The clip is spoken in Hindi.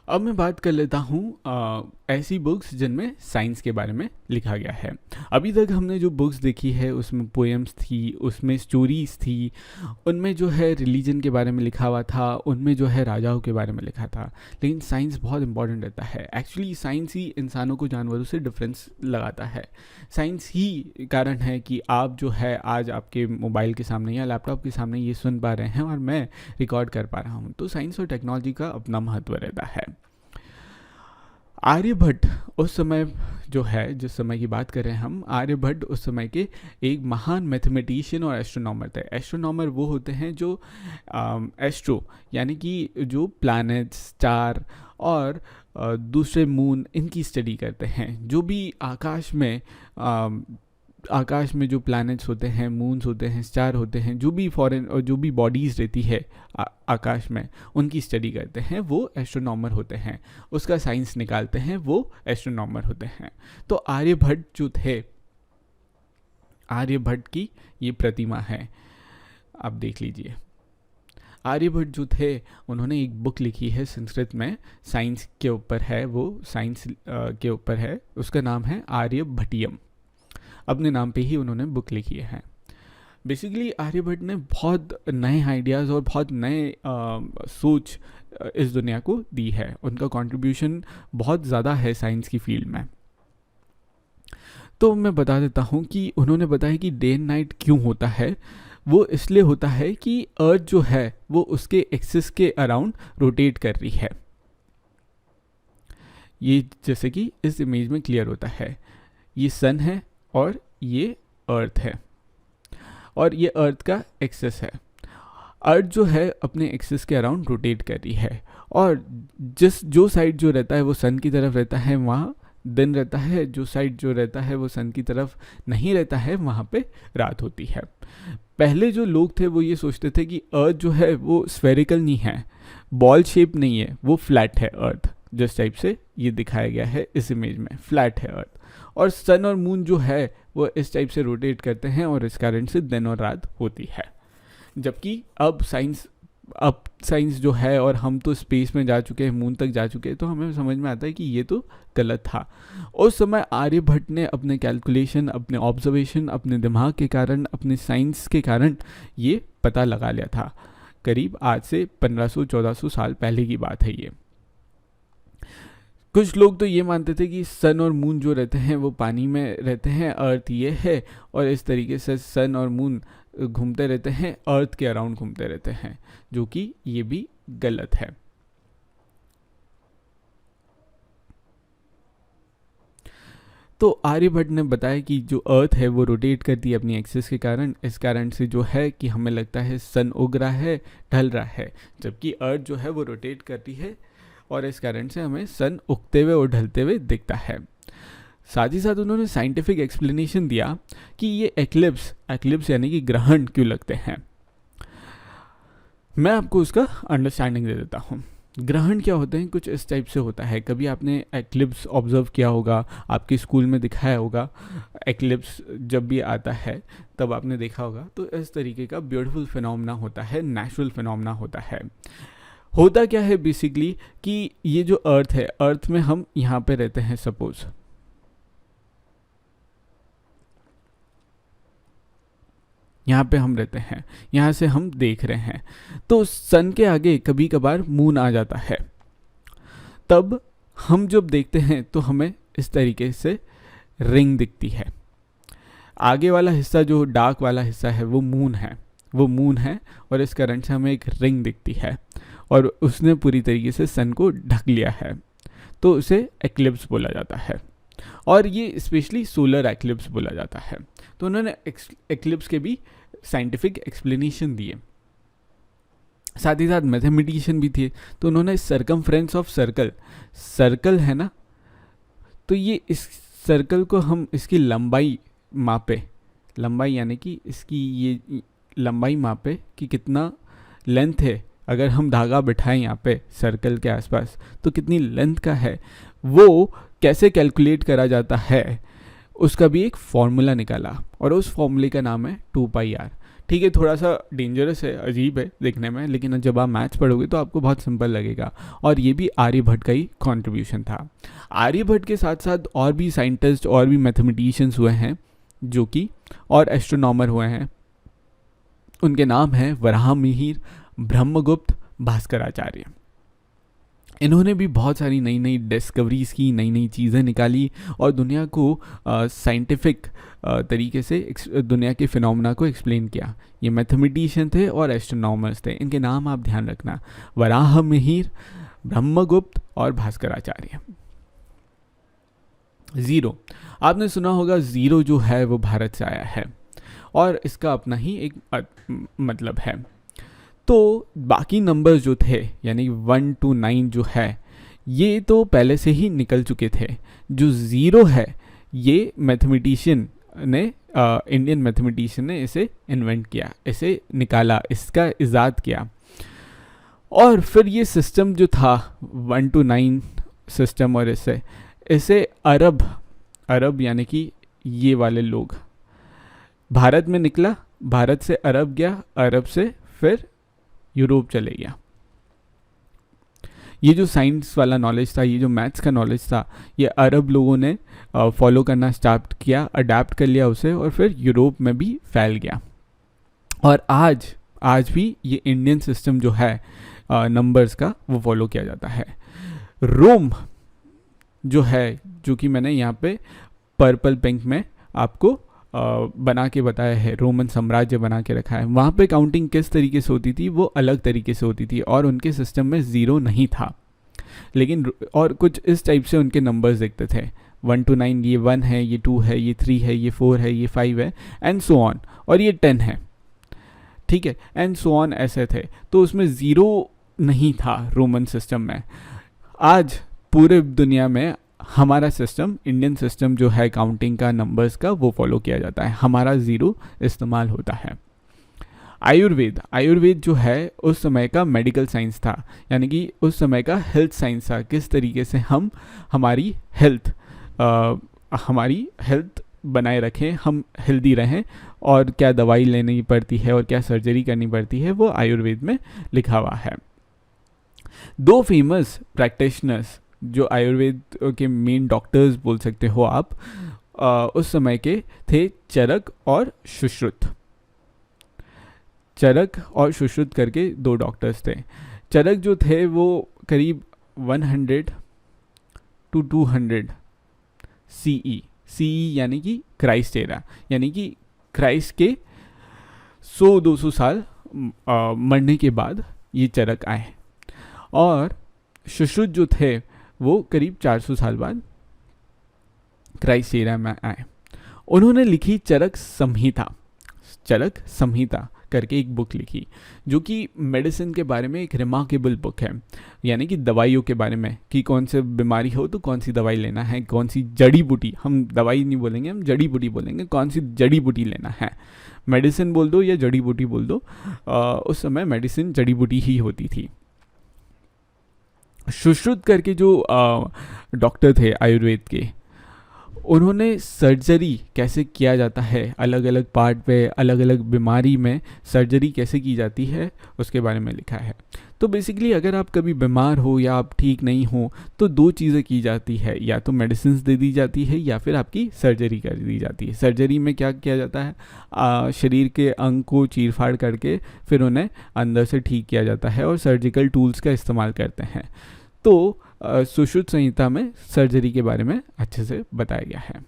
अब मैं बात कर लेता हूँ ऐसी बुक्स जिनमें साइंस के बारे में लिखा गया है। अभी तक हमने जो बुक्स देखी है उसमें पोएम्स थी, उसमें स्टोरीज थी, उनमें जो है रिलीजन के बारे में लिखा हुआ था, उनमें जो है राजाओं के बारे में लिखा था। लेकिन साइंस बहुत इंपॉर्टेंट रहता है। एक्चुअली साइंस ही इंसानों को जानवरों से डिफरेंस लगाता है। साइंस ही कारण है कि आप जो है आज आपके मोबाइल के सामने या लैपटॉप के सामने ये सुन पा रहे हैं और मैं रिकॉर्ड कर पा रहा हूँ। तो साइंस और टेक्नोलॉजी का अपना महत्व रहता है। आर्यभट्ट उस समय जो है, जिस समय की बात कर रहे हैं हम, आर्यभट्ट उस समय के एक महान मैथमेटिशियन और एस्ट्रोनॉमर थे। एस्ट्रोनॉमर वो होते हैं जो एस्ट्रो यानी कि जो प्लैनेट्स, स्टार और दूसरे मून, इनकी स्टडी करते हैं। जो भी आकाश में जो प्लैनेट्स होते हैं, मून्स होते हैं, स्टार होते हैं, जो भी फॉरेन और जो भी बॉडीज़ रहती है आकाश में, उनकी स्टडी करते हैं, वो एस्ट्रोनॉमर होते हैं। उसका साइंस निकालते हैं, वो एस्ट्रोनॉमर होते हैं। तो आर्यभट्ट जो थे, आर्यभट्ट की ये प्रतिमा है, आप देख लीजिए। आर्यभट्ट जो थे उन्होंने एक बुक लिखी है संस्कृत में, साइंस के ऊपर है, वो साइंस के ऊपर है। उसका नाम है आर्यभट्टियम। अपने नाम पे ही उन्होंने बुक लिखी है। बेसिकली आर्यभट्ट ने बहुत नए आइडियाज़ और बहुत नए सोच इस दुनिया को दी है। उनका कंट्रीब्यूशन बहुत ज़्यादा है साइंस की फील्ड में। तो मैं बता देता हूँ कि उन्होंने बताया कि डे एंड नाइट क्यों होता है। वो इसलिए होता है कि अर्थ जो है वो उसके एक्सिस के अराउंड रोटेट कर रही है। ये जैसे कि इस इमेज में क्लियर होता है, ये सन है और ये अर्थ है और ये अर्थ का एक्सिस है। अर्थ जो है अपने एक्सिस के अराउंड रोटेट कर रही है और जो साइड जो रहता है वो सन की तरफ रहता है, वहाँ दिन रहता है। जो साइड जो रहता है वो सन की तरफ नहीं रहता है, वहाँ पे रात होती है। पहले जो लोग थे वो ये सोचते थे कि अर्थ जो है वो स्फेरिकल नहीं है, बॉल शेप नहीं है, वो फ्लैट है अर्थ। जिस टाइप से ये दिखाया गया है इस इमेज में, फ्लैट है अर्थ। और सन और मून जो है वो इस टाइप से रोटेट करते हैं और इस कारण से दिन और रात होती है। जबकि अब साइंस जो है, और हम तो स्पेस में जा चुके हैं, मून तक जा चुके हैं, तो हमें समझ में आता है कि ये तो गलत था। उस समय आर्यभट्ट ने अपने कैलकुलेशन, अपने ऑब्जर्वेशन, अपने दिमाग के कारण, अपने साइंस के कारण ये पता लगा लिया था। करीब आज से 1500-1400 साल पहले की बात है ये। कुछ लोग तो ये मानते थे कि सन और मून जो रहते हैं वो पानी में रहते हैं, अर्थ ये है, और इस तरीके से सन और मून घूमते रहते हैं, अर्थ के अराउंड घूमते रहते हैं, जो कि ये भी गलत है। तो आर्यभट्ट ने बताया कि जो अर्थ है वो रोटेट करती है अपनी एक्सिस के कारण। इस कारण से जो है कि हमें लगता है सन उग रहा है, ढल रहा है, जबकि अर्थ जो है वो रोटेट करती है और इस कारण से हमें सन उगते हुए और ढलते हुए दिखता है। साथ ही साथ उन्होंने साइंटिफिक एक्सप्लेनेशन दिया कि ये एक्लिप्स यानी कि ग्रहण क्यों लगते हैं। मैं आपको उसका अंडरस्टैंडिंग दे देता हूँ। ग्रहण क्या होते हैं, कुछ इस टाइप से होता है। कभी आपने एक्लिप्स ऑब्जर्व किया होगा, आपके स्कूल में दिखाया होगा। एक्लिप्स जब भी आता है तब आपने देखा होगा। तो इस तरीके का ब्यूटीफुल फिनोमेना होता है, नेचुरल फिनोमेना होता है। होता क्या है बेसिकली कि ये जो अर्थ है, अर्थ में हम यहाँ पे रहते हैं, सपोज यहाँ पे हम रहते हैं, यहाँ से हम देख रहे हैं, तो सन के आगे कभी कभार मून आ जाता है। तब हम जब देखते हैं तो हमें इस तरीके से रिंग दिखती है। आगे वाला हिस्सा जो डार्क वाला हिस्सा है वो मून है और इस कारण से हमें एक रिंग दिखती है और उसने पूरी तरीके से सन को ढक लिया है, तो उसे एक्लिप्स बोला जाता है। और ये स्पेशली सोलर एक्लिप्स बोला जाता है। तो उन्होंने एक्लिप्स के भी साइंटिफिक एक्सप्लेनेशन दिए। साथ ही साथ मैथमेटिशियन भी थे, तो उन्होंने सर्कमफ्रेंस ऑफ सर्कल है ना, तो ये इस सर्कल को हम इसकी लंबाई मापे, लंबाई यानी कि इसकी ये लंबाई मापे कि कितना लेंथ है। अगर हम धागा बिठाएं यहाँ पे सर्कल के आसपास तो कितनी लेंथ का है, वो कैसे कैलकुलेट करा जाता है, उसका भी एक फॉर्मूला निकाला और उस फॉर्मूले का नाम है 2πr। ठीक है, थोड़ा सा डेंजरस है, अजीब है देखने में, लेकिन जब आप मैथ्स पढ़ोगे तो आपको बहुत सिंपल लगेगा। और ये भी आर्यभट्ट का ही कॉन्ट्रीब्यूशन था। आर्यभट्ट के साथ साथ और भी साइंटिस्ट और भी मैथमेटिशियंस हुए हैं जो कि, और एस्ट्रोनॉमर हुए हैं। उनके नाम हैं वराहमिहिर, ब्रह्मगुप्त, भास्कराचार्य। इन्होंने भी बहुत सारी नई नई डिस्कवरीज की, नई नई चीज़ें निकाली और दुनिया को साइंटिफिक तरीके से दुनिया के फिनोमेना को एक्सप्लेन किया। ये मैथमेटिशियन थे और एस्ट्रोनॉमर्स थे। इनके नाम आप ध्यान रखना, वराहमिहिर, ब्रह्मगुप्त और भास्कराचार्य। ज़ीरो, आपने सुना होगा ज़ीरो जो है वो भारत से आया है और इसका अपना ही एक मतलब है। तो बाकी नंबर्स जो थे यानी 1 to 9 जो है ये तो पहले से ही निकल चुके थे। जो ज़ीरो है ये मैथमेटिशियन ने, इंडियन मैथमेटिशियन ने इसे इन्वेंट किया, इसे निकाला, इसका इजाद किया। और फिर ये सिस्टम जो था 1 to 9 सिस्टम, और इसे अरब यानी कि ये वाले लोग, भारत में निकला, भारत से अरब गया, अरब से फिर यूरोप चले गया। ये जो साइंस वाला नॉलेज था, ये जो मैथ्स का नॉलेज था, ये अरब लोगों ने फॉलो करना स्टार्ट किया, अडेप्ट कर लिया उसे, और फिर यूरोप में भी फैल गया। और आज भी ये इंडियन सिस्टम जो है नंबर्स का, वो फॉलो किया जाता है। रोम जो है, जो कि मैंने यहाँ पे पर्पल पिंक में आपको बना के बताया है, रोमन साम्राज्य बना के रखा है। वहाँ पे काउंटिंग किस तरीके से होती थी, वो अलग तरीके से होती थी और उनके सिस्टम में ज़ीरो नहीं था, लेकिन और कुछ इस टाइप से उनके नंबर्स दिखते थे। 1 to 9, ये 1 है, ये 2 है, ये 3 है, ये 4 है, ये 5 है, एंड सो ऑन, और ये 10 है, ठीक है, एंड सो ऑन, ऐसे थे। तो उसमें ज़ीरो नहीं था रोमन सिस्टम में। आज पूरे दुनिया में हमारा सिस्टम, इंडियन सिस्टम जो है काउंटिंग का, नंबर्स का, वो फॉलो किया जाता है, हमारा ज़ीरो इस्तेमाल होता है। आयुर्वेद जो है उस समय का मेडिकल साइंस था, यानी कि उस समय का हेल्थ साइंस था। किस तरीके से हम हमारी हेल्थ बनाए रखें, हम हेल्दी रहें, और क्या दवाई लेनी पड़ती है और क्या सर्जरी करनी पड़ती है, वो आयुर्वेद में लिखा हुआ है। 2 फेमस प्रैक्टिशनर्स जो आयुर्वेद के मेन डॉक्टर्स बोल सकते हो आप, उस समय के थे चरक और सुश्रुत। चरक और सुश्रुत करके 2 डॉक्टर्स थे। चरक जो थे वो करीब 100 to 200 CE यानी कि क्राइस्ट एरा, यानी कि क्राइस्ट के 100-200 साल मरने के बाद ये चरक आए। और सुश्रुत जो थे वो करीब 400 साल बाद क्राइस्ट एरा में आए। उन्होंने लिखी चरक संहिता करके एक बुक लिखी, जो कि मेडिसिन के बारे में एक रिमार्केबल बुक है, यानी कि दवाइयों के बारे में, कि कौन से बीमारी हो तो कौन सी दवाई लेना है, कौन सी जड़ी बूटी, हम दवाई नहीं बोलेंगे, हम जड़ी बूटी बोलेंगे, कौन सी जड़ी बूटी लेना है। मेडिसिन बोल दो या जड़ी बूटी बोल दो, उस समय मेडिसिन जड़ी बूटी ही होती थी। सुश्रुत करके जो डॉक्टर थे आयुर्वेद के, उन्होंने सर्जरी कैसे किया जाता है, अलग अलग पार्ट पे, अलग अलग बीमारी में सर्जरी कैसे की जाती है, उसके बारे में लिखा है। तो बेसिकली अगर आप कभी बीमार हो या आप ठीक नहीं हो तो 2 चीज़ें की जाती है, या तो मेडिसिन दे दी जाती है या फिर आपकी सर्जरी कर दी जाती है। सर्जरी में क्या किया जाता है, शरीर के अंग को चीर फाड़ करके फिर उन्हें अंदर से ठीक किया जाता है और सर्जिकल टूल्स का इस्तेमाल करते हैं। तो सुश्रुत संहिता में सर्जरी के बारे में अच्छे से बताया गया है।